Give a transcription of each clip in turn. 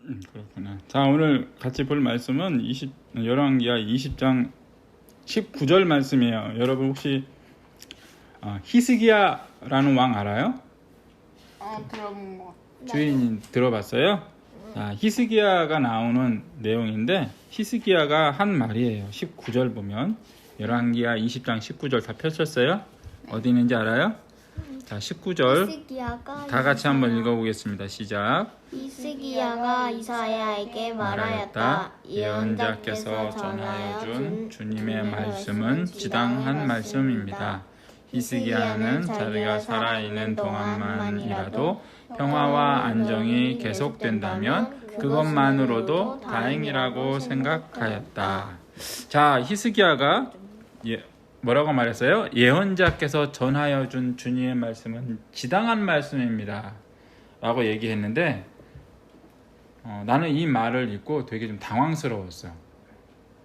그렇구나. 자, 오늘 같이 볼 말씀은 열왕기하 20장 19절 말씀이에요. 여러분 혹시 히스기야라는 왕 알아요? 들어본 거. 주인 들어봤어요? 자, 히스기야가 나오는 내용인데 히스기야가 한 말이에요. 19절 보면 열왕기하 20장 19절 다 펼쳤어요? 어디 있는지 알아요? 자, 19절 히스기야가 다 같이 한번 읽어보겠습니다. 시작. 히스기야가 이사야에게 말하였다. 예언자께서 전하여 준 주님의 말씀은 지당한 말씀입니다. 히스기야는 자기가 살아있는 동안만이라도 평화와 안정이 계속된다면 그것만으로도 다행이라고 생각하였다. 자, 히스기야가 뭐라고 말했어요? 예언자께서 전하여 준 주님의 말씀은 지당한 말씀입니다 라고 얘기했는데 나는 이 말을 읽고 되게 좀 당황스러웠어.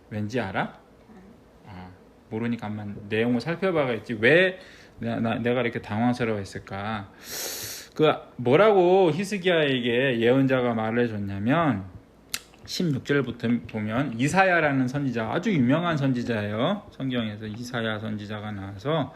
왠지 알아? 모르니까 한번 내용을 살펴봐야겠지. 왜 내가 이렇게 당황스러워했을까? 뭐라고 히스기야에게 예언자가 말을 해줬냐면 16절부터 보면 이사야라는 선지자, 아주 유명한 선지자예요. 성경에서 이사야 선지자가 나와서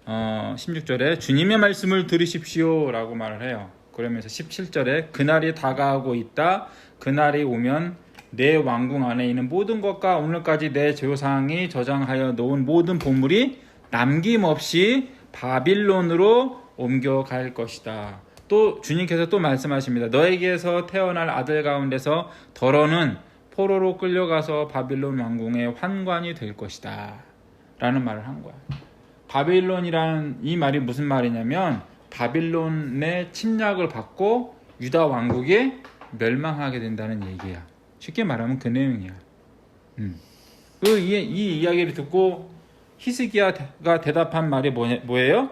16절에 주님의 말씀을 들으십시오 라고 말을 해요. 그러면서 17절에 그날이 다가오고 있다. 그날이 오면 내 왕궁 안에 있는 모든 것과 오늘까지 내 조상이 저장하여 놓은 모든 보물이 남김없이 바빌론으로 옮겨갈 것이다. 또 주님께서 또 말씀하십니다. 너에게서 태어날 아들 가운데서 더러는 포로로 끌려가서 바빌론 왕궁의 환관이 될 것이다 라는 말을 한 거야. 바빌론이라는 이 말이 무슨 말이냐면 바빌론의 침략을 받고 유다 왕국이 멸망하게 된다는 얘기야. 쉽게 말하면 그 내용이야. 이 이야기를 듣고 히스기야가 대답한 말이 뭐예요?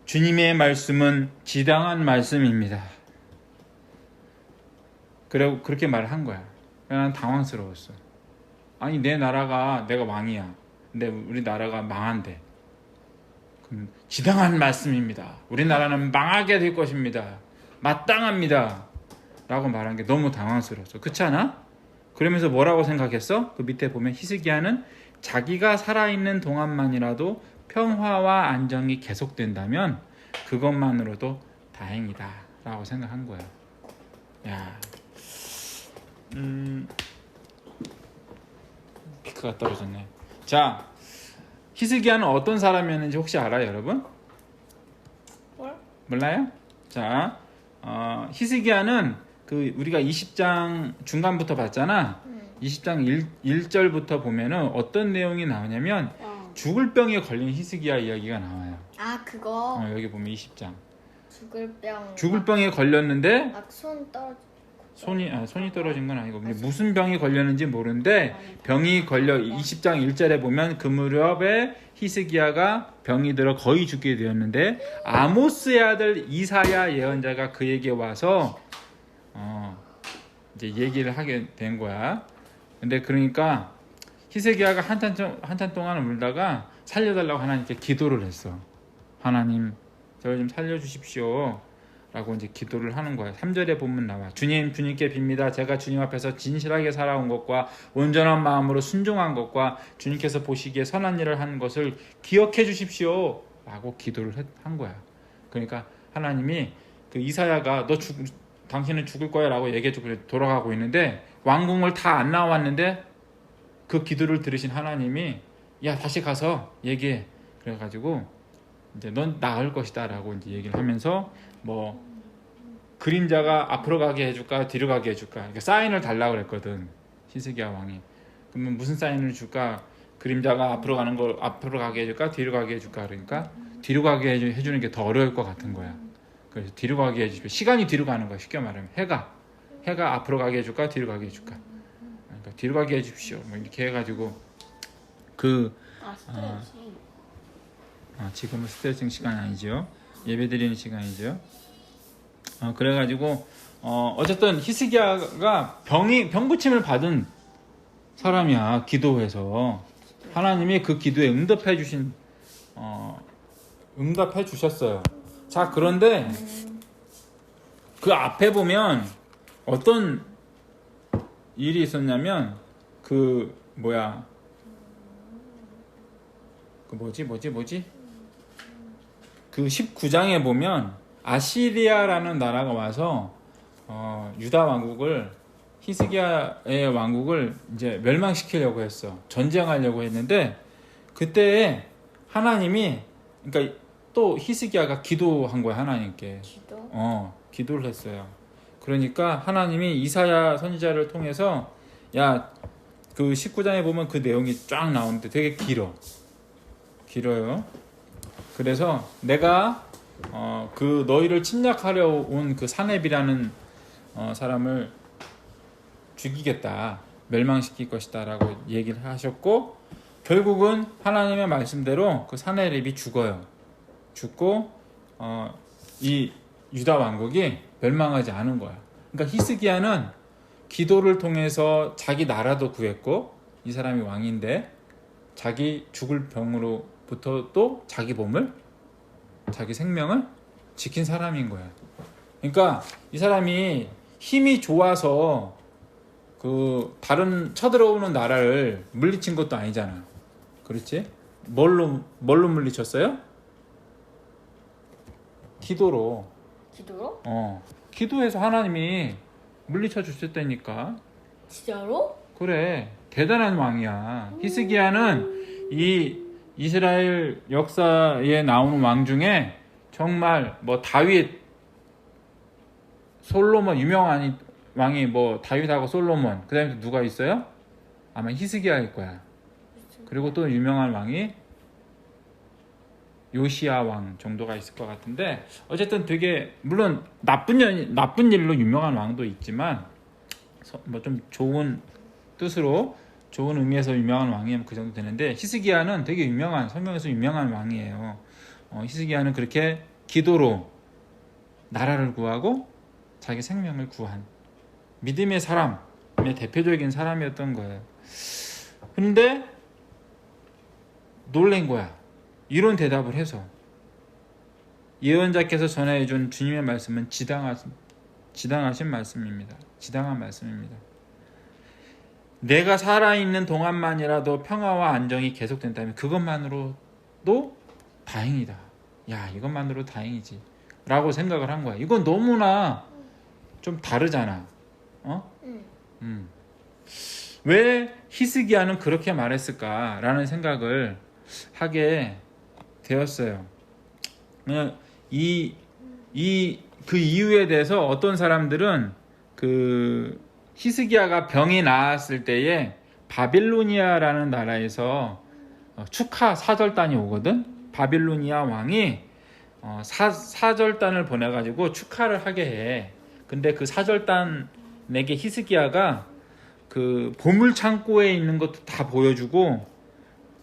주님의 말씀은 지당한 말씀입니다. 그리고 그렇게 말을 한 거야. 난 당황스러웠어. 아니 내 나라가 내가 왕이야. 근데 우리 나라가 망한대. 그럼 지당한 말씀입니다. 우리나라는 망하게 될 것입니다. 마땅합니다. 라고 말한 게 너무 당황스러웠어. 그렇지 않아? 그러면서 뭐라고 생각했어? 그 밑에 보면 히스기야는 자기가 살아있는 동안만이라도 평화와 안정이 계속된다면 그것만으로도 다행이다 라고 생각한 거야. 야, 피크가 떨어졌네. 자, 히스기야는 어떤 사람이었는지 혹시 알아요, 여러분? 몰라요? 자, 히스기야는 우리가 20장 중간부터 봤잖아. 20장 1절부터 보면은 어떤 내용이 나오냐면 죽을 병에 걸린 히스기야 이야기가 나와요. 그거 여기 보면 20장. 죽을 병에 걸렸는데 손 떨어져. 손이 떨어진 건 아니고 무슨 병이 걸렸는지 모르는데 병이 걸려 20장 1절에 보면 그 무렵에 히스기야가 병이 들어 거의 죽게 되었는데 아모스의 아들 이사야 예언자가 그에게 와서 이제 얘기를 하게 된 거야. 근데 그러니까 히스기야가 한참 동안 울다가 살려달라고 하나님께 기도를 했어. 하나님, 저를 좀 살려주십시오. 라고 이제 기도를 하는 거야. 3절에 보면 나와. 주님께 빕니다. 제가 주님 앞에서 진실하게 살아온 것과 온전한 마음으로 순종한 것과 주님께서 보시기에 선한 일을 한 것을 기억해 주십시오. 라고 기도를 한 거야. 그러니까 하나님이 그 이사야가 당신은 죽을 거야 라고 얘기해주고 돌아가고 있는데 왕궁을 다 안 나왔는데 그 기도를 들으신 하나님이 야 다시 가서 얘기해. 그래가지고 이제 넌 나을 것이다 라고 이제 얘기를 하면서 그림자가 앞으로 가게 해줄까 뒤로 가게 해줄까 그러니까 사인을 달라고 그랬거든 히스기야 왕이. 그러면 무슨 사인을 줄까? 그림자가 앞으로 가는 걸 앞으로 가게 해줄까 뒤로 가게 해줄까? 그러니까 뒤로 가게 해주는 게 더 어려울 것 같은 거야. 그래서 뒤로 가게 해주십시오. 시간이 뒤로 가는 거야. 쉽게 말하면 해가 앞으로 가게 해줄까 뒤로 가게 해줄까? 그러니까 뒤로 가게 해주십시오. 이렇게 해가지고 스트레칭. 지금은 스트레칭 시간 아니죠. 예배 드리는 시간이죠. 그래가지고 어쨌든 히스기야가 병 고침을 받은 사람이야. 기도해서 하나님이 그 기도에 응답해 주셨어요. 자, 그런데 그 앞에 보면 어떤 일이 있었냐면 그 뭐야 그 뭐지 그 19장에 보면 아시리아라는 나라가 와서 유다 왕국을 히스기야의 왕국을 이제 멸망시키려고 했어. 전쟁하려고 했는데 그때 하나님이 그러니까 또 히스기야가 기도한 거야 하나님께. 기도? 기도를 했어요. 그러니까 하나님이 이사야 선지자를 통해서 야 그 19장에 보면 그 내용이 쫙 나오는데 되게 길어요. 그래서 내가 그 너희를 침략하려 온 그 사렙이라는 사람을 죽이겠다, 멸망시킬 것이다 라고 얘기를 하셨고 결국은 하나님의 말씀대로 그 사렙이 죽고 이 유다 왕국이 멸망하지 않은 거야. 그러니까 히스기야는 기도를 통해서 자기 나라도 구했고 이 사람이 왕인데 자기 죽을 병으로부터 또 자기 몸을 자기 생명을 지킨 사람인 거야. 그러니까 이 사람이 힘이 좋아서 그 다른 쳐들어오는 나라를 물리친 것도 아니잖아. 그렇지? 뭘로 물리쳤어요? 기도로. 기도로? 기도해서 하나님이 물리쳐 주셨다니까. 진짜로? 그래. 대단한 왕이야. 히스기야는 이 이스라엘 역사에 나오는 왕 중에 정말 뭐 다윗, 솔로몬 유명한 왕이 뭐 다윗하고 솔로몬, 그다음에 누가 있어요? 아마 히스기야일 거야. 그리고 또 유명한 왕이 요시야 왕 정도가 있을 것 같은데 어쨌든 되게 물론 나쁜 일로 유명한 왕도 있지만 뭐 좀 좋은 뜻으로 좋은 의미에서 유명한 왕이면 그 정도 되는데 히스기야는 되게 유명한 성경에서 유명한 왕이에요. 히스기야는 그렇게 기도로 나라를 구하고 자기 생명을 구한 믿음의 사람의 대표적인 사람이었던 거예요. 근데 놀란 거야. 이런 대답을 해서 예언자께서 전해준 주님의 말씀은 지당하신 말씀입니다. 지당한 말씀입니다. 내가 살아있는 동안만이라도 평화와 안정이 계속된다면 그것만으로도 다행이다. 야, 이것만으로 다행이지 라고 생각을 한 거야. 이건 너무나 좀 다르잖아. 왜 히스기야는 그렇게 말했을까라는 생각을 하게 되었어요. 그 이유에 대해서 어떤 사람들은 그 히스기야가 병이 나았을 때에 바빌로니아라는 나라에서 축하 사절단이 오거든. 바빌로니아 왕이 사절단을 보내가지고 축하를 하게 해. 근데 그 사절단에게 히스기야가 그 보물 창고에 있는 것도 다 보여주고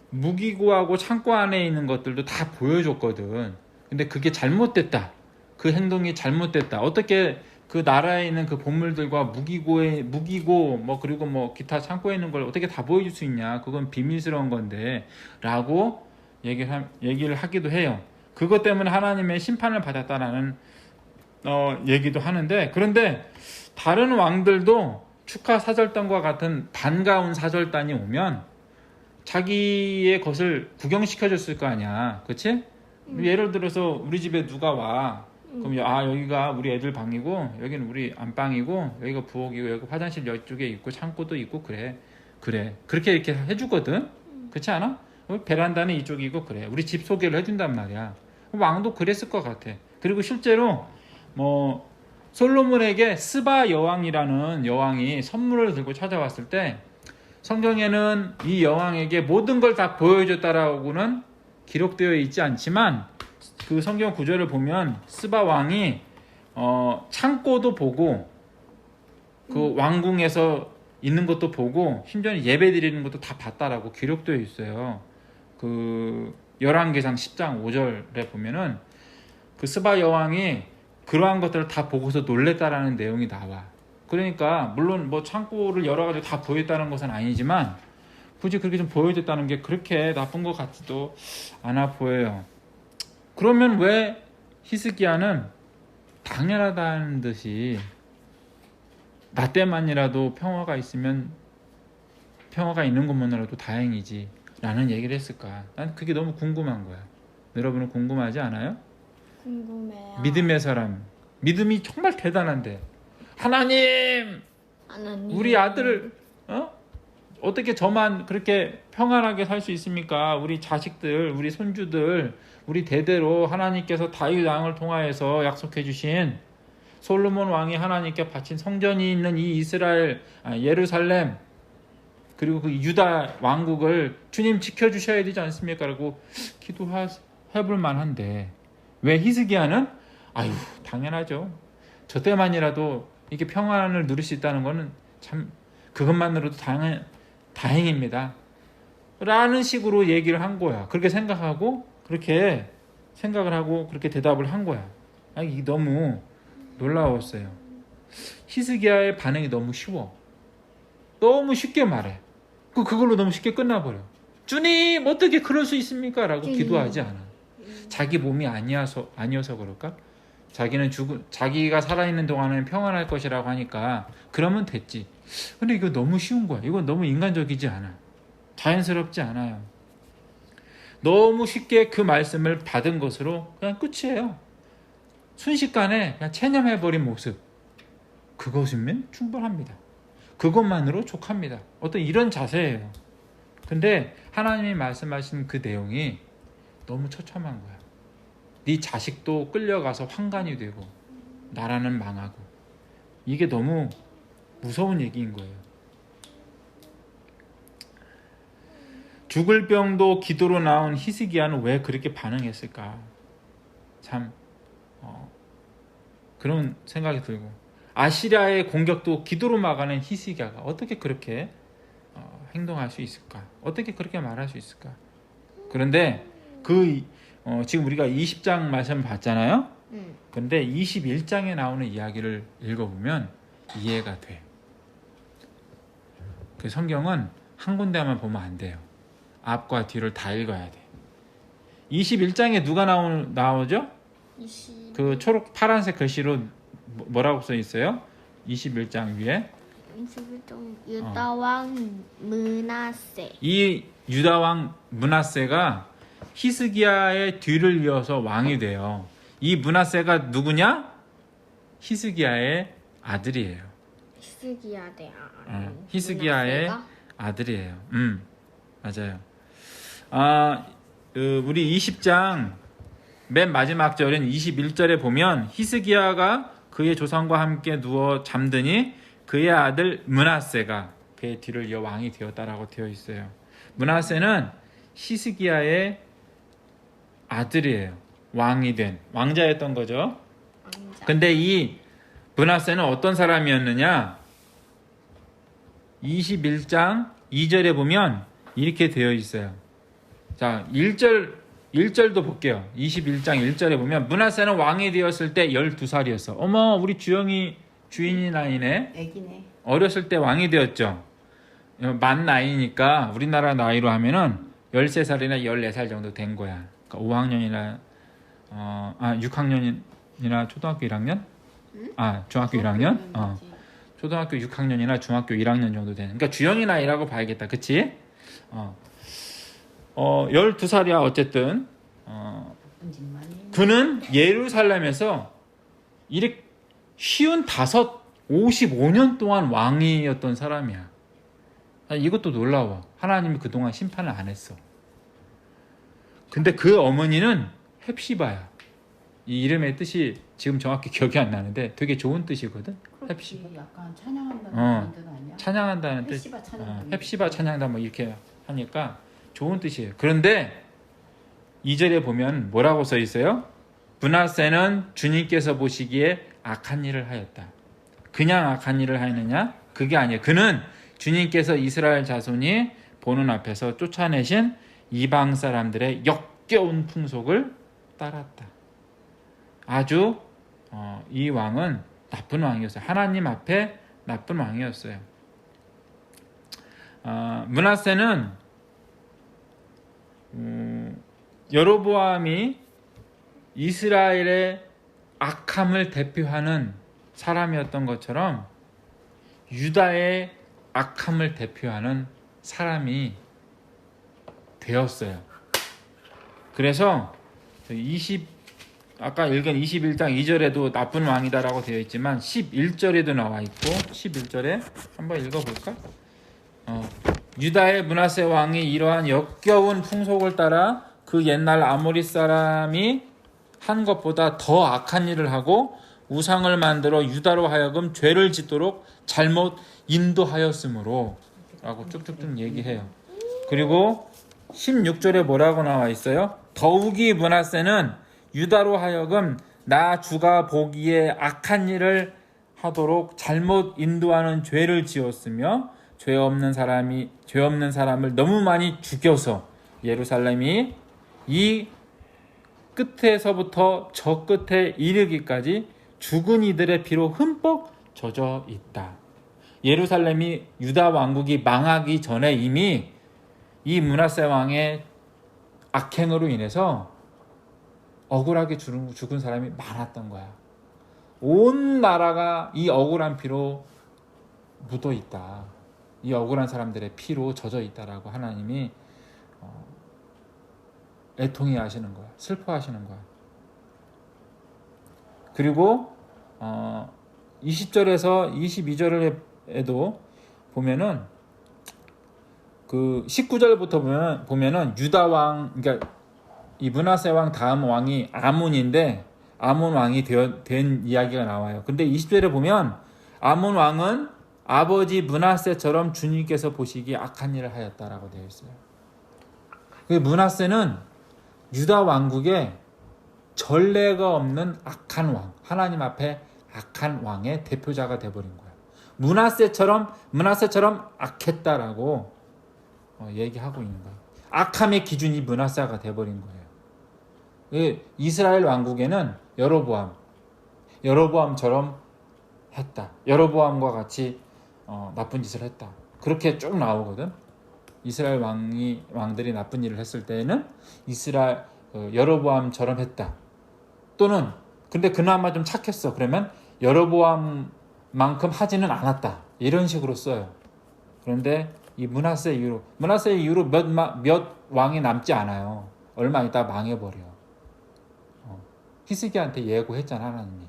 무기고하고 창고 안에 있는 것들도 다 보여줬거든. 근데 그게 잘못됐다. 그 행동이 잘못됐다. 어떻게 그 나라에 있는 그 보물들과 무기고 뭐 그리고 뭐 기타 창고에 있는 걸 어떻게 다 보여줄 수 있냐. 그건 비밀스러운 건데 라고 얘기를 하기도 해요. 그것 때문에 하나님의 심판을 받았다라는 얘기도 하는데 그런데 다른 왕들도 축하 사절단과 같은 반가운 사절단이 오면 자기의 것을 구경시켜줬을 거 아니야. 그치? 예를 들어서 우리 집에 누가 와. 그럼 여기가 우리 애들 방이고 여기는 우리 안방이고 여기가 부엌이고 여기 화장실 이쪽에 있고 창고도 있고 그래 그렇게 이렇게 해주거든. 그렇지 않아? 베란다는 이쪽이고 그래 우리 집 소개를 해준단 말이야. 왕도 그랬을 것 같아. 그리고 실제로 뭐 솔로몬에게 스바 여왕이라는 여왕이 선물을 들고 찾아왔을 때 성경에는 이 여왕에게 모든 걸 다 보여줬다라고는 기록되어 있지 않지만 그 성경 구절을 보면 스바 왕이 창고도 보고 그 왕궁에서 있는 것도 보고 심지어 예배 드리는 것도 다 봤다라고 기록되어 있어요. 그 열왕기상 10장 5절에 보면은 그 스바 여왕이 그러한 것들을 다 보고서 놀랬다라는 내용이 나와. 그러니까 물론 뭐 창고를 열어가지고 다 보였다는 것은 아니지만 굳이 그렇게 좀 보여줬다는 게 그렇게 나쁜 것 같지도 않아 보여요. 그러면 왜 히스기야는 당연하다는 듯이 나 때만이라도 평화가 있으면 평화가 있는 것만으로도 다행이지 라는 얘기를 했을까? 난 그게 너무 궁금한 거야. 여러분은 궁금하지 않아요? 궁금해요. 믿음의 사람, 믿음이 정말 대단한데 하나님 하나님. 우리 아들을 어떻게 저만 그렇게 평안하게 살 수 있습니까? 우리 자식들, 우리 손주들, 우리 대대로 하나님께서 다윗 왕을 통하여서 약속해 주신 솔로몬 왕이 하나님께 바친 성전이 있는 이 이스라엘, 예루살렘, 그리고 그 유다 왕국을 주님 지켜주셔야 되지 않습니까? 라고 기도해볼 만한데 왜 히스기야는 아유 당연하죠. 저 때만이라도 이렇게 평안을 누릴 수 있다는 거는 참 그것만으로도 다행입니다 라는 식으로 얘기를 한 거야. 그렇게 생각하고 그렇게 생각을 하고 그렇게 대답을 한 거야. 이게 너무 놀라웠어요. 히스기야의 반응이 너무 쉬워. 너무 쉽게 말해. 그걸로 너무 쉽게 끝나버려. 주님 어떻게 그럴 수 있습니까? 라고 기도하지 않아. 자기 몸이 아니어서 그럴까? 자기가 살아있는 동안은 평안할 것이라고 하니까 그러면 됐지. 근데 이거 너무 쉬운 거야. 이건 너무 인간적이지 않아. 자연스럽지 않아요. 너무 쉽게 그 말씀을 받은 것으로 그냥 끝이에요. 순식간에 그냥 체념해버린 모습. 그것이면 충분합니다. 그것만으로 족합니다. 어떤 이런 자세예요. 근데 하나님이 말씀하신 그 내용이 너무 처참한 거야. 네 자식도 끌려가서 환관이 되고 나라는 망하고 이게 너무 무서운 얘기인 거예요. 죽을 병도 기도로 나온 히스기야는 왜 그렇게 반응했을까? 참 그런 생각이 들고 아시리아의 공격도 기도로 막아낸 히스기야가 어떻게 그렇게 행동할 수 있을까? 어떻게 그렇게 말할 수 있을까? 그런데 지금 우리가 20장 말씀을 봤잖아요. 근데 21장에 나오는 이야기를 읽어보면 이해가 돼. 그 성경은 한 군데만 보면 안 돼요. 앞과 뒤를 다 읽어야 돼. 21장에 누가 나오죠? 그 초록 파란색 글씨로 뭐라고 써 있어요? 21장 위에 21장 유다왕 므낫세. 이 유다왕 므낫세가 히스기야의 뒤를 이어서 왕이 돼요. 이 므낫세가 누구냐? 히스기야의 아들이에요. 히스기야의 아들이에요. 맞아요. 우리 20장 맨 마지막 절인 21절에 보면 히스기야가 그의 조상과 함께 누워 잠드니 그의 아들 므낫세가 그의 뒤를 이어 왕이 되었다라고 되어 있어요. 므낫세는 히스기야의 아들이에요. 왕이 된 왕자였던 거죠. 근데 이 므낫세는 어떤 사람이었느냐? 21장 2절에 보면 이렇게 되어 있어요. 자, 1절도 볼게요. 21장 1절에 보면 므낫세는 왕이 되었을 때 12살이었어. 어머, 우리 주인이 나이네. 애기네. 어렸을 때 왕이 되었죠. 만 나이니까 우리나라 나이로 하면은 13살이나 14살 정도 된 거야. 그러니까 5학년이나 6학년이나 초등학교 1학년? 중학교 1학년? 초등학교 6학년이나 중학교 1학년 정도 되는. 그러니까 주영이 나이라고 봐야겠다. 그치? 12살이야 어쨌든. 그는 예루살렘에서 이렇게 55년 동안 왕이었던 사람이야. 이것도 놀라워. 하나님이 그동안 심판을 안 했어. 근데 그 어머니는 헵시바야. 이 이름의 뜻이 지금 정확히 기억이 안 나는데 되게 좋은 뜻이거든. 헵시. 약간 찬양한다는 뜻 아니야? 찬양한다는 뜻. 헵시바 찬양다. 헵시바 찬양다 뭐 이렇게 하니까 좋은 뜻이에요. 그런데 2절에 보면 뭐라고 써 있어요? 므낫세는 주님께서 보시기에 악한 일을 하였다. 그냥 악한 일을 하였느냐? 그게 아니에요. 그는 주님께서 이스라엘 자손이 보는 앞에서 쫓아내신 이방 사람들의 역겨운 풍속을 따랐다. 아주 이 왕은 나쁜 왕이었어요. 하나님 앞에 나쁜 왕이었어요. 므낫세는 여로보암이 이스라엘의 악함을 대표하는 사람이었던 것처럼 유다의 악함을 대표하는 사람이 되었어요. 그래서 아까 읽은 21장 2절에도 나쁜 왕이다라고 되어 있지만 11절에도 나와 있고 11절에 한번 읽어볼까? 유다의 므낫세 왕이 이러한 역겨운 풍속을 따라 그 옛날 아모리 사람이 한 것보다 더 악한 일을 하고 우상을 만들어 유다로 하여금 죄를 짓도록 잘못 인도하였으므로 라고 쭉쭉쭉 얘기해요. 그리고 16절에 뭐라고 나와 있어요? 더욱이 므낫세는 유다로 하여금 나 주가 보기에 악한 일을 하도록 잘못 인도하는 죄를 지었으며 죄 없는 사람을 너무 많이 죽여서 예루살렘이 이 끝에서부터 저 끝에 이르기까지 죽은 이들의 피로 흠뻑 젖어 있다. 예루살렘이 유다 왕국이 망하기 전에 이미 이 므낫세 왕의 악행으로 인해서 억울하게 죽은 사람이 많았던 거야. 온 나라가 이 억울한 피로 묻어 있다. 이 억울한 사람들의 피로 젖어 있다라고 하나님이 애통해 하시는 거야. 슬퍼하시는 거야. 그리고 20절에서 22절에도 보면은 그 19절부터 보면은 유다 왕, 그러니까 이 므낫세 왕 다음 왕이 아몬인데 아몬 왕이 된 이야기가 나와요. 근데 20절에 보면 아몬 왕은 아버지 므낫세처럼 주님께서 보시기에 악한 일을 하였다라고 되어 있어요. 그 므낫세는 유다 왕국의 전례가 없는 악한 왕, 하나님 앞에 악한 왕의 대표자가 되어버린 거예요. 므낫세처럼 악했다라고 얘기하고 있는 거예요. 악함의 기준이 므낫세가 되어버린 거예요. 이스라엘 왕국에는 여로보암처럼 했다. 여로보암과 같이 나쁜 짓을 했다. 그렇게 쭉 나오거든. 이스라엘 왕들이 나쁜 일을 했을 때에는 여로보암처럼 했다. 또는 근데 그나마 좀 착했어. 그러면 여로보암만큼 하지는 않았다. 이런 식으로 써요. 그런데 이 므낫세 이후로 몇 왕이 남지 않아요. 얼마 있다 망해버려. 히스기야한테 예고했잖아 하나님이.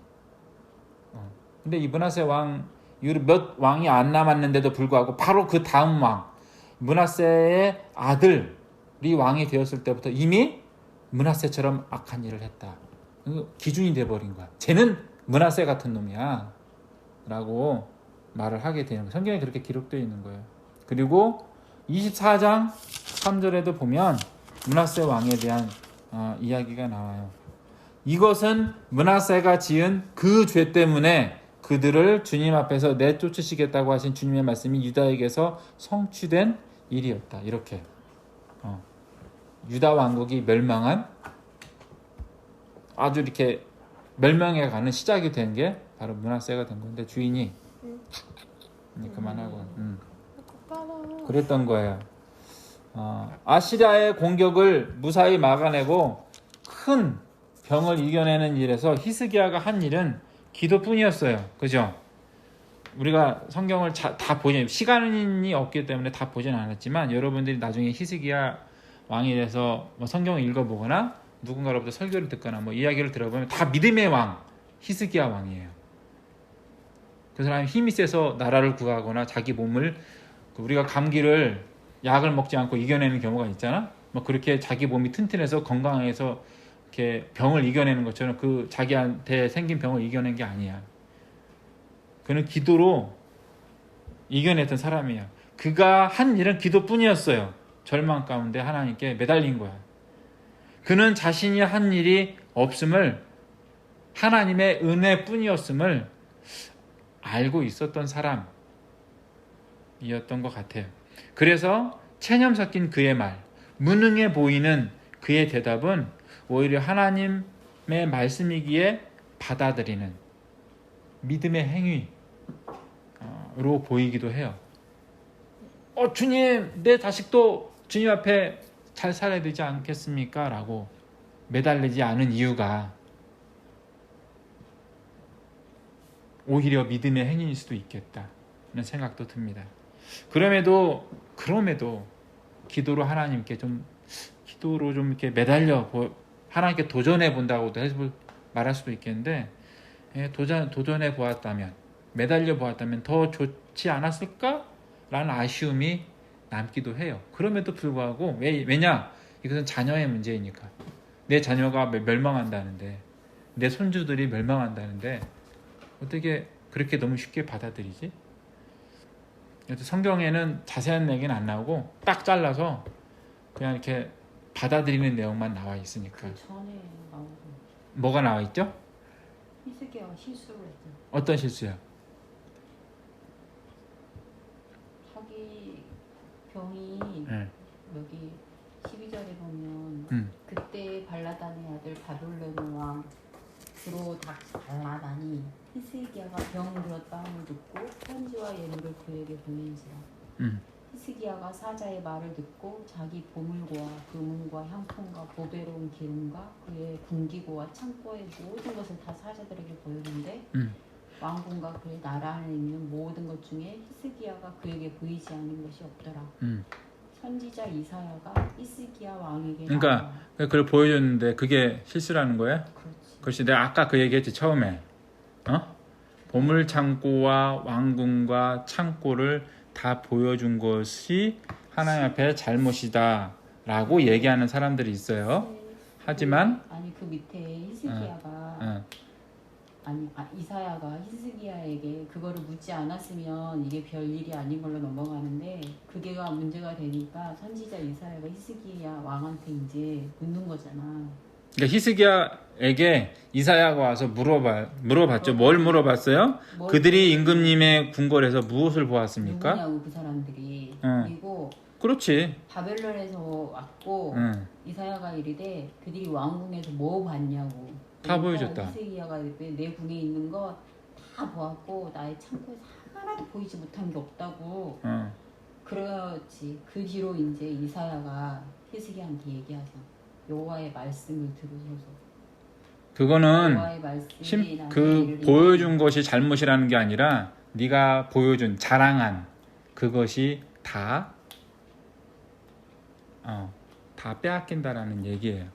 근데 이 므낫세 왕 이후로 몇 왕이 안 남았는데도 불구하고 바로 그 다음 왕 므낫세의 아들이 왕이 되었을 때부터 이미 므낫세처럼 악한 일을 했다. 기준이 돼버린 거야. 쟤는 므낫세 같은 놈이야 라고 말을 하게 되는 거예요. 성경에 그렇게 기록되어 있는 거예요. 그리고 24장 3절에도 보면 므낫세 왕에 대한 이야기가 나와요. 이것은 므낫세가 지은 그 죄 때문에 그들을 주님 앞에서 내쫓으시겠다고 하신 주님의 말씀이 유다에게서 성취된 일이었다. 이렇게 유다 왕국이 멸망한 아주 이렇게 멸망해 가는 시작이 된 게 바로 므낫세가 된 건데 주인이 그만하고 그랬던 거예요. 아시리아의 공격을 무사히 막아내고 큰 병을 이겨내는 일에서 히스기야가 한 일은 기도뿐이었어요. 그죠? 우리가 성경을 다 보지 시간이 없기 때문에 다 보지는 않았지만 여러분들이 나중에 히스기야 왕에 대해서 성경을 읽어보거나 누군가로부터 설교를 듣거나 이야기를 들어보면 다 믿음의 왕 히스기야 왕이에요. 그 사람이 힘이 세서 나라를 구하거나 자기 몸을 우리가 감기를 약을 먹지 않고 이겨내는 경우가 있잖아. 그렇게 자기 몸이 튼튼해서 건강해서 이렇게 병을 이겨내는 것처럼 그 자기한테 생긴 병을 이겨낸 게 아니야. 그는 기도로 이겨냈던 사람이야. 그가 한 일은 기도뿐이었어요. 절망 가운데 하나님께 매달린 거야. 그는 자신이 한 일이 없음을 하나님의 은혜뿐이었음을 알고 있었던 사람이었던 것 같아요. 그래서 체념 섞인 그의 말, 무능해 보이는 그의 대답은 오히려 하나님의 말씀이기에 받아들이는 믿음의 행위로 보이기도 해요. 주님, 내 자식도 주님 앞에 잘 살아야 되지 않겠습니까? 라고 매달리지 않은 이유가 오히려 믿음의 행위일 수도 있겠다. 생각도 듭니다. 그럼에도 기도로 하나님께 기도로 좀 이렇게 하나님께 도전해 본다고도 말할 수도 있겠는데, 도전해 보았다면, 매달려 보았다면 더 좋지 않았을까? 라는 아쉬움이 남기도 해요. 그럼에도 불구하고 왜냐? 이것은 자녀의 문제이니까. 내 자녀가 멸망한다는데, 내 손주들이 멸망한다는데 어떻게 그렇게 너무 쉽게 받아들이지? 그래서 성경에는 자세한 얘기는 안 나오고 딱 잘라서 그냥 이렇게 받아들이는 내용만 나와 있으니까. 그 전에 나오고 뭐가 나와 있죠? 히스기야가 실수를 했잖아. 어떤 실수야? 자기 병이 네. 여기 12절에 보면 그때 발라단의 아들 바벨론 왕으로 다 발라단이 히스기야가 병 들었다 함을 듣고 편지와 예물을 그에게 보낸지라. 히스기야가 사자의 말을 듣고 자기 보물과 금은과 향품과 보배로운 기름과 그의 군기고와 창고의 모든 것을 다 사자들에게 보였는데 왕궁과 그의 나라 안에 있는 모든 것 중에 히스기야가 그에게 보이지 않은 것이 없더라. 선지자 이사야가 히스기야 왕에게 그러니까 그걸 보여줬는데 그게 실수라는 거야? 그렇지. 그렇지. 내가 아까 그 얘기했지 처음에. 보물 창고와 왕궁과 창고를 다 보여준 것이 하나님 앞에 잘못이다라고 얘기하는 사람들이 있어요. 하지만 아니 그 밑에 히스기야가 이사야가 히스기야에게 그거를 묻지 않았으면 이게 별일이 아닌 걸로 넘어가는데 그게가 문제가 되니까 선지자 이사야가 히스기야 왕한테 이제 묻는 거잖아. 그러니까 히스기야에게 이사야가 와서 물어봤죠. 뭘 물어봤어요? 그들이 임금님의 궁궐에서 무엇을 보았습니까? 누구냐고 그 사람들이. 그리고 그렇지. 바벨론에서 왔고 이사야가 이르되 그들이 왕궁에서 뭐 봤냐고. 다 그러니까 보여줬다. 히스기야가 내 궁에 있는 거 다 보았고 나의 창고에서 하나도 보이지 못한 게 없다고. 그렇지. 그 뒤로 이제 이사야가 히스기야한테 얘기하죠. 여호와의 말씀을 들으소서. 그거는 여호와의 말씀이 보여준 것이 잘못이라는 게 아니라 네가 보여준 자랑한 그것이 다 빼앗긴다라는 얘기예요.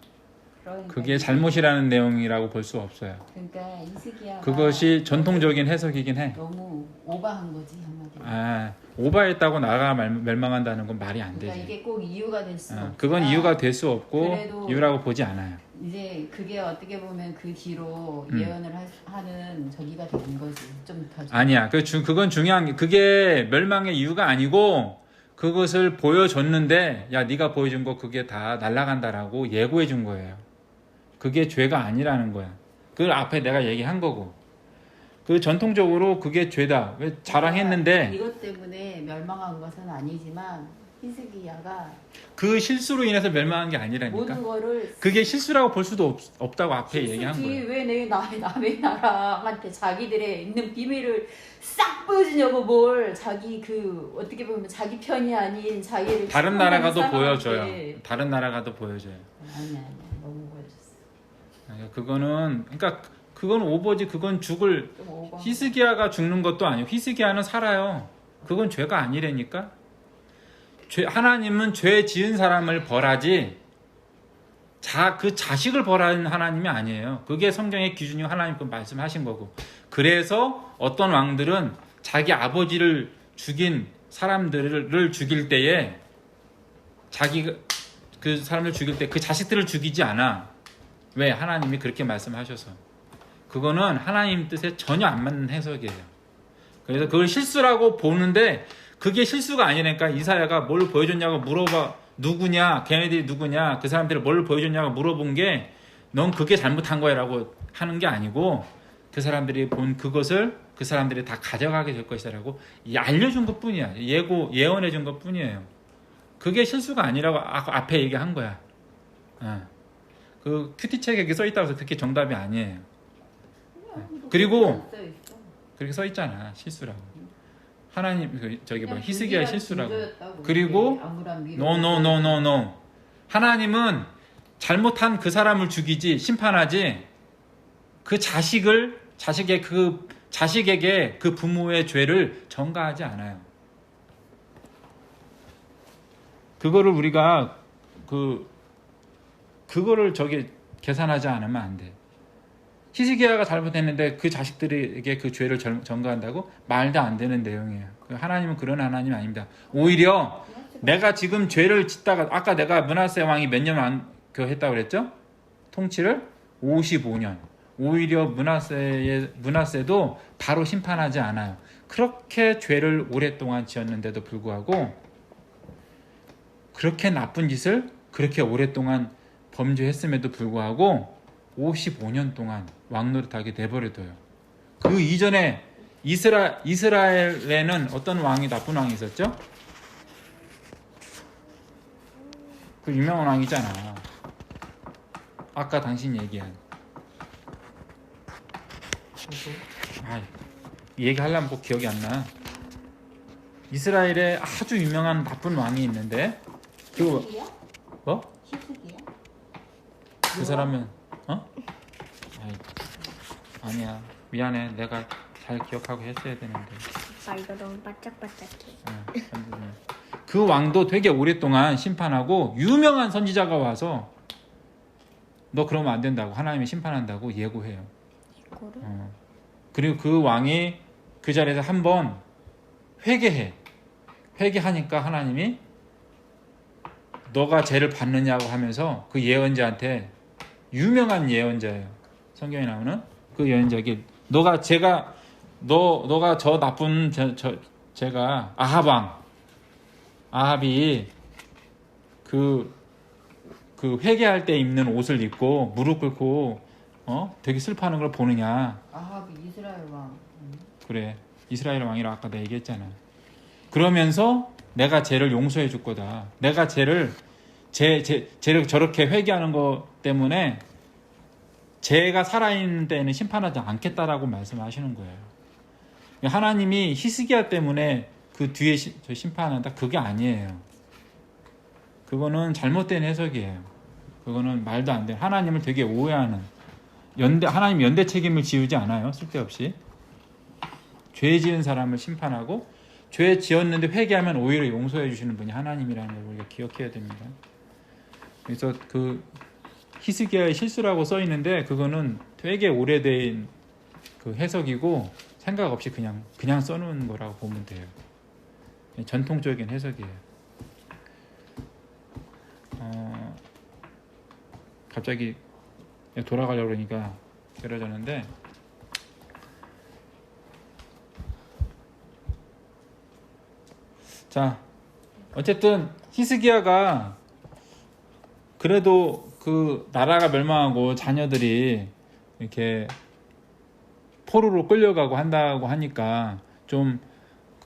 그러니까 그게 잘못이라는 내용이라고 볼 수 없어요. 그러니까 히스기야가 그것이 전통적인 해석이긴 해. 너무 오버한 거지 한마디로. 오바했다고 나라가 멸망한다는 건 말이 안 그러니까 되지. 이게 꼭 이유가 될 수 없어. 그건 이유가 될 수 없고 그래도 이유라고 보지 않아요. 이제 그게 어떻게 보면 그 뒤로 예언을 하는 저기가 된 거지. 좀 더. 아니야. 그건 중요한 게 그게 멸망의 이유가 아니고 그것을 보여줬는데 야 네가 보여준 거 그게 다 날아간다라고 예고해 준 거예요. 그게 죄가 아니라는 거야. 그걸 앞에 내가 얘기한 거고. 그 전통적으로 그게 죄다. 왜 자랑했는데 이것 때문에 멸망한 것은 아니지만 히스기야가 그 실수로 인해서 멸망한 게 아니라니까. 모든 거를 그게 실수라고 볼 수도 없다고 앞에 얘기한 실수지. 거예요. 왜 남의 나라한테 자기들의 있는 비밀을 싹 보여주냐고. 뭘 자기 어떻게 보면 자기 편이 아닌 자기를 다른 나라가도 사람한테. 보여줘요. 다른 나라가도 보여줘요. 아니야 너무 보여줬어. 그건 오버지. 그건 좀 오버. 히스기야가 죽는 것도 아니고 히스기야는 살아요. 그건 죄가 아니라니까. 하나님은 죄 지은 사람을 벌하지 그 자식을 벌하는 하나님이 아니에요. 그게 성경의 기준이 하나님 그 말씀하신 거고. 그래서 어떤 왕들은 자기 아버지를 죽인 사람들을 죽일 때에 그 사람을 죽일 때 그 자식들을 죽이지 않아. 왜? 하나님이 그렇게 말씀하셔서. 그거는 하나님 뜻에 전혀 안 맞는 해석이에요. 그래서 그걸 실수라고 보는데 그게 실수가 아니니까 이사야가 뭘 보여줬냐고 물어봐. 누구냐? 걔네들이 누구냐? 그 사람들이 뭘 보여줬냐고 물어본 게 넌 그게 잘못한 거야 라고 하는 게 아니고 그 사람들이 본 그것을 그 사람들이 다 가져가게 될 것이라고 알려준 것 뿐이야. 예언해 준 것 뿐이에요. 그게 실수가 아니라고 앞에 얘기한 거야. 그 큐티책에 이렇게 써있다고 해서 그게 정답이 아니에요. 그리고 그렇게 써있잖아. 실수라고. 하나님 히스기야 실수라고. 그리고 no. 하나님은 잘못한 그 사람을 죽이지 심판하지 그 자식의 그 자식에게 그 부모의 죄를 전가하지 않아요. 그거를 우리가 그거를 계산하지 않으면 안 돼. 히스기야가 잘못했는데 그 자식들에게 그 죄를 전가한다고? 말도 안 되는 내용이에요. 하나님은 그런 하나님이 아닙니다. 오히려 내가 지금 죄를 짓다가 아까 내가 므낫세 왕이 몇 년 했다고 그랬죠? 통치를 55년. 오히려 므낫세도 바로 심판하지 않아요. 그렇게 죄를 오랫동안 지었는데도 불구하고 그렇게 나쁜 짓을 그렇게 오랫동안 범죄했음에도 불구하고 55년 동안 왕노릇하게 내버려둬요. 그 이전에 이스라엘에는 어떤 왕이 나쁜 왕이 있었죠? 그 유명한 왕 있잖아. 아까 당신 얘기한. 얘기하려면 뭐 기억이 안 나. 이스라엘에 아주 유명한 나쁜 왕이 있는데 히스기야? 뭐? 히스기야? 그 사람은 아니야. 미안해. 내가 잘 기억하고 했어야 되는데. 아빠 이거 너무 바짝바짝해. 그 왕도 되게 오랫동안 심판하고 유명한 선지자가 와서 너 그러면 안 된다고 하나님이 심판한다고 예고해요. 이거를? 그리고 그 왕이 그 자리에서 한번 회개하니까 하나님이 너가 죄를 받느냐고 하면서 그 예언자한테 유명한 예언자예요. 성경에 나오는 그 예언자에게 너가 저 나쁜 제가 아합이 그 회개할 때 입는 옷을 입고 무릎 꿇고 되게 슬퍼하는 걸 보느냐. 아합이 이스라엘 왕. 그래. 이스라엘 왕이라 아까 내가 얘기했잖아. 그러면서 내가 죄를 용서해 줄 거다. 내가 죄를 저렇게 회개하는 것 때문에 죄가 살아있는 때에는 심판하지 않겠다라고 말씀하시는 거예요. 하나님이 히스기야 때문에 그 뒤에 심판한다? 그게 아니에요. 그거는 잘못된 해석이에요. 그거는 말도 안 돼. 하나님을 되게 오해하는 하나님 연대 책임을 지우지 않아요. 쓸데없이. 죄 지은 사람을 심판하고 죄 지었는데 회개하면 오히려 용서해 주시는 분이 하나님이라는 걸 우리가 기억해야 됩니다. 그래서 그 히스기야의 실수라고 써 있는데 그거는 되게 오래된 그 해석이고 생각 없이 그냥 써놓은 거라고 보면 돼요. 전통적인 해석이에요. 갑자기 돌아가려고 그러니까 길어졌는데 자 어쨌든 히스기야가 그래도 그 나라가 멸망하고 자녀들이 이렇게 포로로 끌려가고 한다고 하니까 좀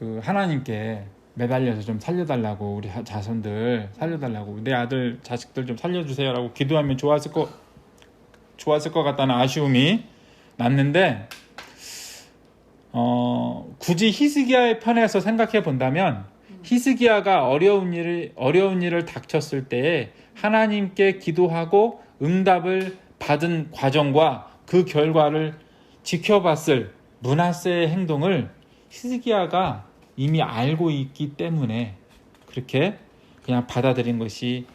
그 하나님께 매달려서 좀 살려달라고 우리 자손들 살려달라고 내 아들 자식들 좀 살려주세요라고 기도하면 좋았을 것 같다는 아쉬움이 났는데 굳이 히스기야의 편에서 생각해 본다면 히스기야가 어려운 일을 닥쳤을 때에 하나님께 기도하고 응답을 받은 과정과 그 결과를 지켜봤을 므낫세의 행동을 히스기야가 이미 알고 있기 때문에 그렇게 그냥 받아들인 것이지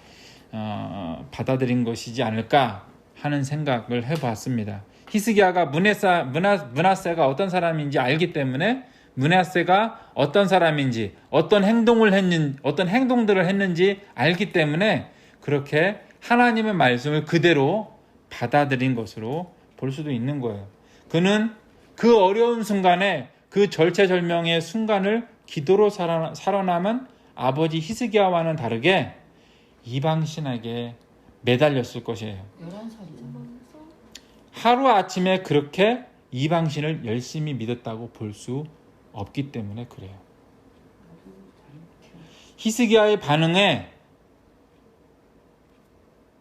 않을까 하는 생각을 해봤습니다. 히스기야가 므낫세가 어떤 사람인지 알기 때문에 므낫세가 어떤 사람인지 어떤 행동들을 했는지 알기 때문에 그렇게 하나님의 말씀을 그대로 받아들인 것으로 볼 수도 있는 거예요. 그는 그 어려운 순간에 그 절체절명의 순간을 기도로 살아남은 아버지 히스기야와는 다르게 이방신에게 매달렸을 것이에요. 11살이잖아. 하루아침에 그렇게 이방신을 열심히 믿었다고 볼 수 없기 때문에 그래요. 히스기야의 반응에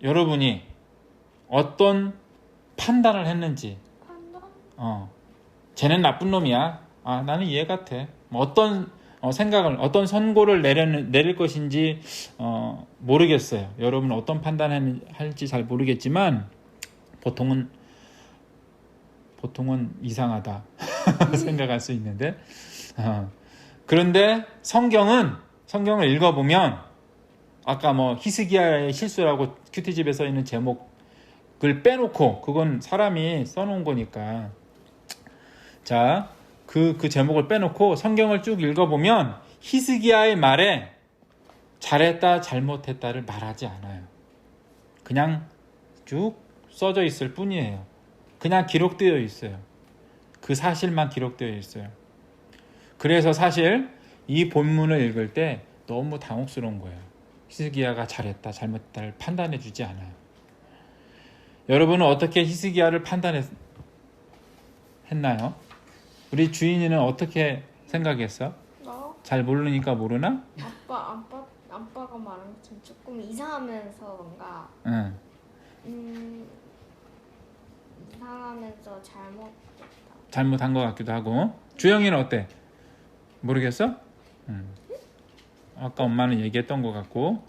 여러분이 어떤 판단을 했는지 쟤는 나쁜 놈이야. 나는 이해 같아. 어떤 생각을 어떤 선고를 내릴 것인지 모르겠어요. 여러분은 어떤 판단할지 잘 모르겠지만 보통은 이상하다. 생각할 수 있는데 그런데 성경을 읽어보면 아까 뭐 히스기야의 실수라고 큐티집에 써 있는 제목을 빼놓고 그건 사람이 써놓은 거니까 자, 그 제목을 빼놓고 성경을 쭉 읽어보면 히스기야의 말에 잘했다 잘못했다를 말하지 않아요. 그냥 쭉 써져 있을 뿐이에요. 그냥 기록되어 있어요. 그 사실만 기록되어 있어요. 그래서 사실 이 본문을 읽을 때 너무 당혹스러운 거예요. 히스기야가 잘했다 잘못했다를 판단해 주지 않아요. 여러분은 어떻게 히스기야를 판단했나요? 우리 주인이는 어떻게 생각했어? 너? 잘 모르니까 모르나? 아빠가 말한 것처럼 조금 이상하면서 뭔가 응. 이상하면서 잘못됐다. 잘못한 것 같기도 하고. 주영이는 어때? 모르겠어? 아까 엄마는 얘기했던 것 같고.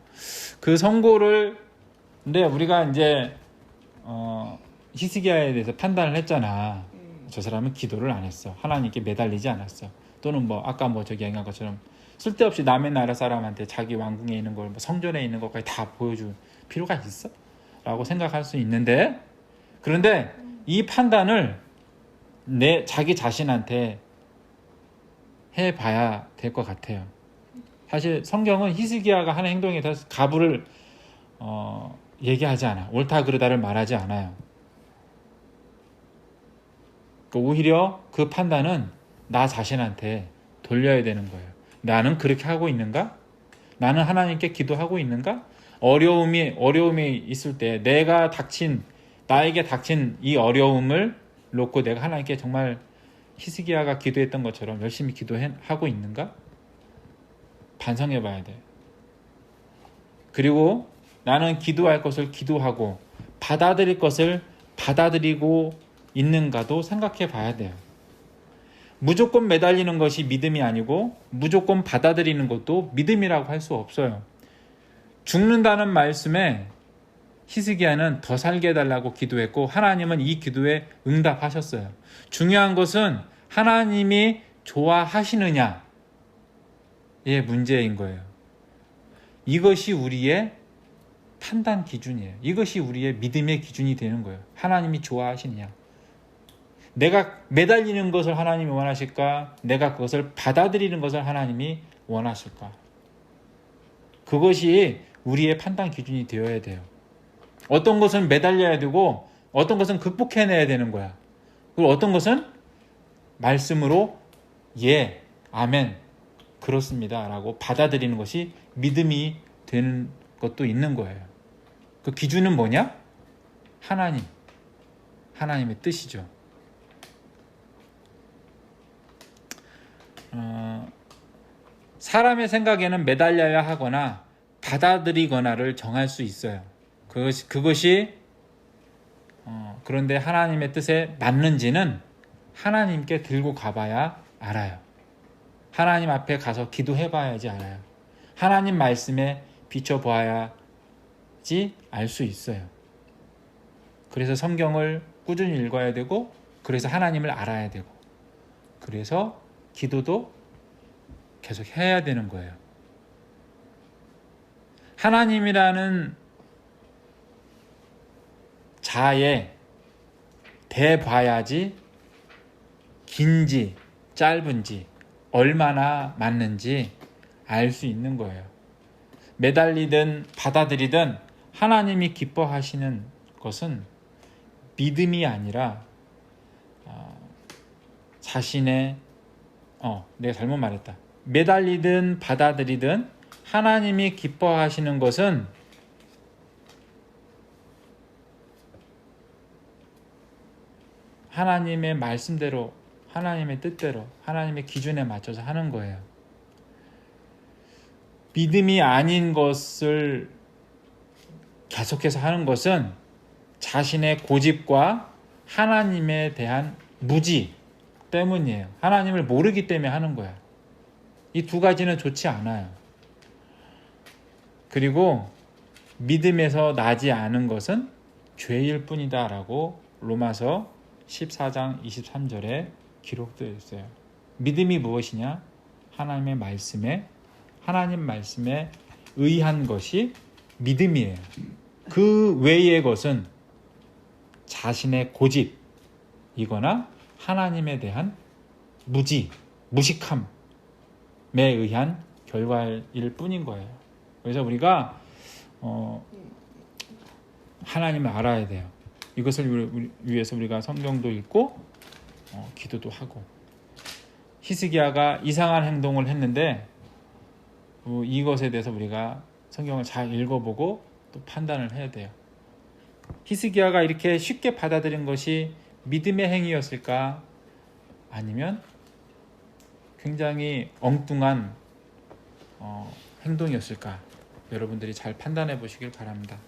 그 선고를 근데 우리가 이제 히스기야에 대해서 판단을 했잖아. 저 사람은 기도를 안 했어. 하나님께 매달리지 않았어. 또는 뭐 아까 뭐 저기 얘기한 것처럼 쓸데없이 남의 나라 사람한테 자기 왕궁에 있는 걸 뭐 성전에 있는 것까지 다 보여줄 필요가 있어? 라고 생각할 수 있는데 그런데 이 판단을 자기 자신한테 해봐야 될 것 같아요. 사실 성경은 히스기야가 하는 행동에 대해서 가부를 얘기하지 않아. 옳다 그르다를 말하지 않아요. 오히려 그 판단은 나 자신한테 돌려야 되는 거예요. 나는 그렇게 하고 있는가? 나는 하나님께 기도하고 있는가? 어려움이 있을 때 나에게 닥친 이 어려움을 놓고 내가 하나님께 정말 히스기야가 기도했던 것처럼 열심히 기도하고 있는가? 반성해 봐야 돼. 그리고 나는 기도할 것을 기도하고 받아들일 것을 받아들이고 있는가도 생각해 봐야 돼요. 무조건 매달리는 것이 믿음이 아니고 무조건 받아들이는 것도 믿음이라고 할 수 없어요. 죽는다는 말씀에 히스기야는 더 살게 해달라고 기도했고 하나님은 이 기도에 응답하셨어요. 중요한 것은 하나님이 좋아하시느냐의 문제인 거예요. 이것이 우리의 판단 기준이에요. 이것이 우리의 믿음의 기준이 되는 거예요. 하나님이 좋아하시느냐. 내가 매달리는 것을 하나님이 원하실까? 내가 그것을 받아들이는 것을 하나님이 원하실까? 그것이 우리의 판단 기준이 되어야 돼요. 어떤 것은 매달려야 되고 어떤 것은 극복해내야 되는 거야. 그리고 어떤 것은 말씀으로 예, 아멘, 그렇습니다 라고 받아들이는 것이 믿음이 되는 것도 있는 거예요. 그 기준은 뭐냐? 하나님의 뜻이죠. 사람의 생각에는 매달려야 하거나 받아들이거나를 정할 수 있어요. 그것이 그런데 하나님의 뜻에 맞는지는 하나님께 들고 가봐야 알아요. 하나님 앞에 가서 기도해봐야지 알아요. 하나님 말씀에 비춰보아야지 알 수 있어요. 그래서 성경을 꾸준히 읽어야 되고 그래서 하나님을 알아야 되고 그래서 기도도 계속 해야 되는 거예요. 하나님이라는 자에 대봐야지 긴지 짧은지 얼마나 맞는지 알 수 있는 거예요. 매달리든 받아들이든 하나님이 기뻐하시는 것은 믿음이 아니라 자신의 내가 잘못 말했다. 매달리든 받아들이든 하나님이 기뻐하시는 것은 하나님의 말씀대로 하나님의 뜻대로 하나님의 기준에 맞춰서 하는 거예요. 믿음이 아닌 것을 계속해서 하는 것은 자신의 고집과 하나님에 대한 무지 때문이에요. 하나님을 모르기 때문에 하는 거야. 이 두 가지는 좋지 않아요. 그리고 믿음에서 나지 않은 것은 죄일 뿐이다 라고 로마서 14장 23절에 기록되어 있어요. 믿음이 무엇이냐? 하나님 말씀에 의한 것이 믿음이에요. 그 외의 것은 자신의 고집이거나 하나님에 대한 무식함에 의한 결과일 뿐인 거예요. 그래서 우리가 하나님을 알아야 돼요. 이것을 위해서 우리가 성경도 읽고 기도도 하고. 히스기야가 이상한 행동을 했는데 이것에 대해서 우리가 성경을 잘 읽어보고 또 판단을 해야 돼요. 히스기야가 이렇게 쉽게 받아들인 것이 믿음의 행위였을까? 아니면 굉장히 엉뚱한 행동이었을까? 여러분들이 잘 판단해 보시길 바랍니다.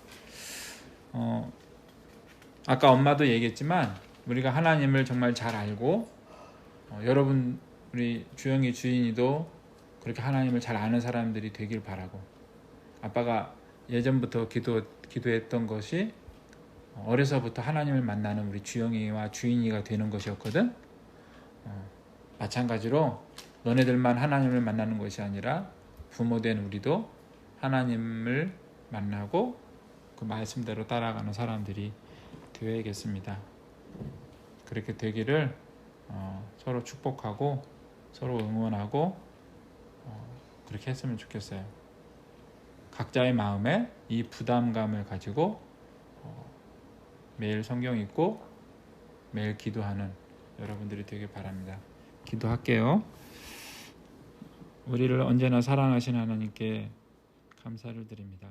아까 엄마도 얘기했지만 우리가 하나님을 정말 잘 알고 여러분 우리 주영이 주인이도 그렇게 하나님을 잘 아는 사람들이 되길 바라고, 아빠가 예전부터 기도했던 것이 어려서부터 하나님을 만나는 우리 주영이와 주인이가 되는 것이었거든. 마찬가지로 너네들만 하나님을 만나는 것이 아니라 부모된 우리도 하나님을 만나고 그 말씀대로 따라가는 사람들이 되어야겠습니다. 그렇게 되기를 서로 축복하고 서로 응원하고 그렇게 했으면 좋겠어요. 각자의 마음에 이 부담감을 가지고 매일 성경 읽고 매일 기도하는 여러분들이 되길 바랍니다. 기도할게요. 우리를 언제나 사랑하신 하나님께 감사를 드립니다.